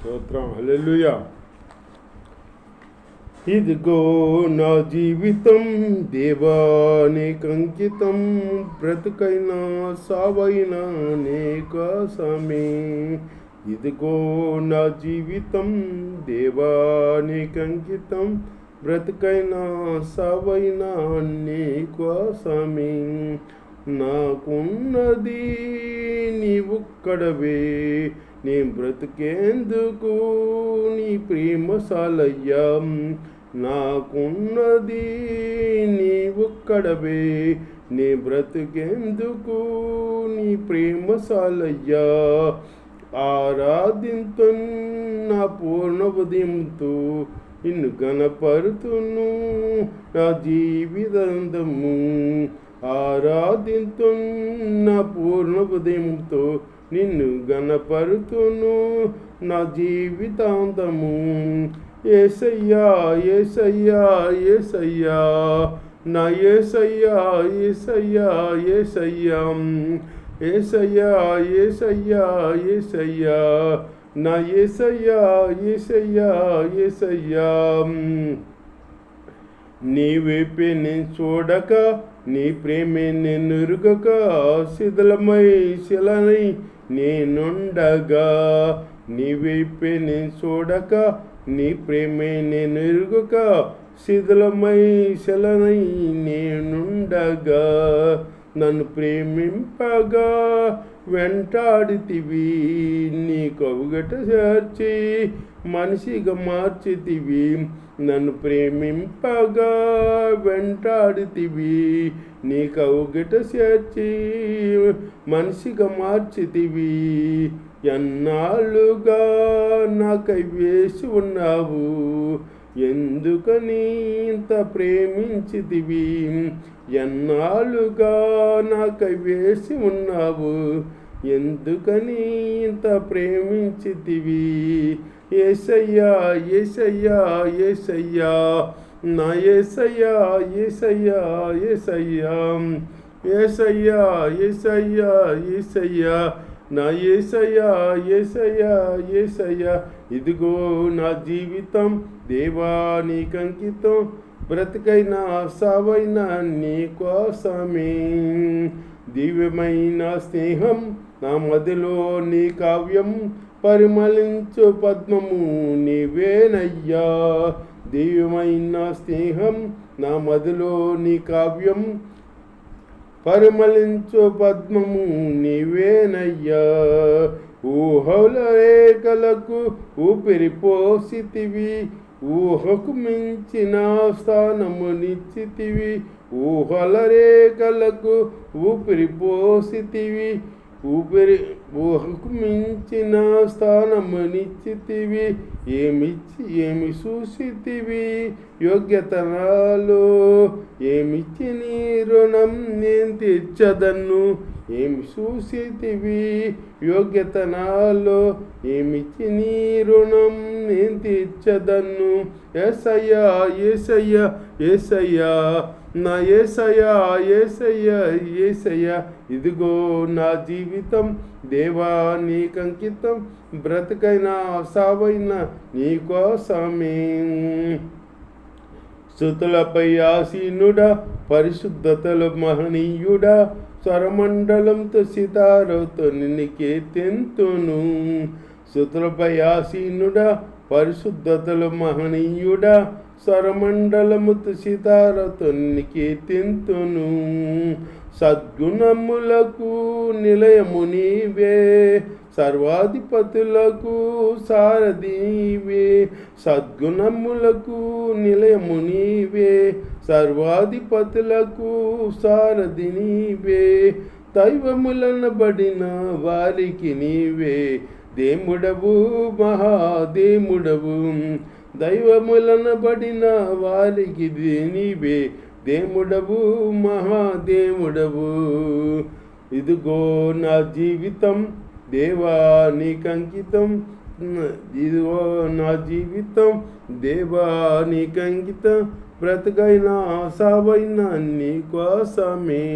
స్తోత్రం. హల్లెలూయా. ఇదిగో నా జీవితం దేవానికంకితం, బ్రతుకైనా సావైనా నీ కోసమే. ఇదిగో నా జీవితం దేవానికంకితం, బ్రతుకైనా సావైనా నీ కోసమే. నాకున్నది నీవొక్కడవే, నీ బ్రతికేందుకు నీ ప్రేమశాలయ్యా. నాకున్నది నీవొక్కడవే, నీ బ్రతికేందుకు నీ ప్రేమశాలయ్యా. ఆరాధింతున్ నా పూర్ణ ఉదయంతో, నిన్ను గణపరుతును నా జీవితాంతము. ఆరాధింతున్ నా పూర్ణ ఉదయంతో, నిన్ను గణపరుతును నా జీవితాంతము. యేసయ్యా యేసయ్యా యేసయ్యా, నా యేసయ్యా యేసయ్యా యేసయ్యా, యేసయ్యా యేసయ్యా యేసయ్యా, నా యేసయ్యా యేసయ్యా యేసయ్యా. నీ వైపే నేను చూడక, నీ ప్రేమే నేను ఎరుగక, శిథిలమై శిలనై నేనుండగా. నీ వైపే నేను చూడక, నీ ప్రేమే నేను ఎరుగక, శిథిలమై శిలనై నేనుండగా. నన్ను ప్రేమింపగా వెంటాడితివి, నీ కవుగట చేర్చి మనిషిగా మార్చితివి. నన్ను ప్రేమింపగా వెంటాడితివి, నీ కవుగట చేర్చి మనిషిగా మార్చితివి. ఎన్నాళ్ళుగా నాకై వేసి ఉన్నావు, ఎందుకని ఇంత ప్రేమించితివి. ఎన్నాళ్ళుగా నాకై వేసి ఉన్నావు, ఎందుకని ఇంత ప్రేమించితివి. యేసయ్యా యేసయ్యా యేసయ్యా, నా యేసయ్యా యేసయ్యా యేసయ్యా, యేసయ్యా యేసయ్యా యేసయ్యా, నా యేసయ్యా యేసయ్యా యేసయ్యా. ఇదిగో నా జీవితం దేవానికంకితం, బ్రతికైనా సావైనా నీ కోసమే. దివ్యమైన స్నేహం నా మదిలో నీ కావ్యం, పరిమళించు పద్మము నీవేనయ్యా. దివ్యమైన స్నేహం నా మదిలో నీ కావ్యం, పరిమళించు పద్మము నీవేనయ్యా. ఊహల రేఖలకు ఊపిరిపోసితివి, ఊహకు మించిన స్థానమునిచ్చితివి. ఊహల రేఖలకు ఊపిరిపోసితివి, ఊహకు మించిన స్థానమునిచ్చితివి. ఏమి చూసితివి యోగ్యతనాలో, ఏమిచ్చి నీ రుణం నేను తీర్చదన్ను. ఏమి చూసితివి యోగ్యతనాలో, ఏమిచ్చి నీ రుణం నేను తీర్చదన్ను. యేసయ్యా యేసయ్యా యేసయ్యా, నా యేసయ్యా యేసయ్యా యేసయ్యా. ఇదిగో నా జీవితం దేవానికంకితం, బ్రతుకైనా సావైనా నీ కోసమే. స్తుతులపై ఆసీనుడా, పరిశుద్ధతలు మహనీయుడా, స్వరమండలంతో సితారతో నిన్ను కీర్తింతును. స్తుతులపై ఆసీనుడా, పరిశుద్ధతలు మహనీయుడా, స్వరమండలముతో సితారతో నిన్ను కీర్తింతును. సద్గుణములకు నిలయము నీవే, సర్వాధిపతులకు సారథివే. సద్గుణములకు నిలయము నీవే, సర్వాధిపతులకు సారథి నీవే. దైవములనబడిన వారికి నీవే దేవుడవు, మహాదేవుడవు. దైవములనబడిన వారికి నీవే దేవుడవు, మహాదేవుడవు. ఇదిగో నా జీవితం దేవానికంకితం, ఇదిగో నా జీవితం దేవానికంకితం, బ్రతుకైనా సావైనా నీ కోసమే.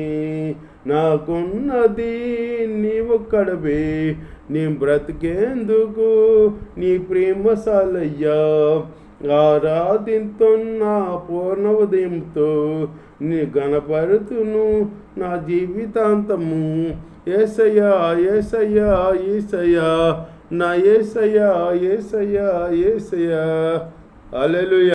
నాకున్నది నీవొక్కడవే, నీ బ్రతికేందుకు నీ ప్రేమ సాలయ్యా. ఆరాధిస్తున్నా పూర్ణ ఉదయంతో నీ గణపరుతును నా జీవితాంతము. యేసయ్యా యేసయ్యా యేసయ్యా నా యేసయ్యా యేసయ్యా యేసయ్యా. హల్లెలూయా.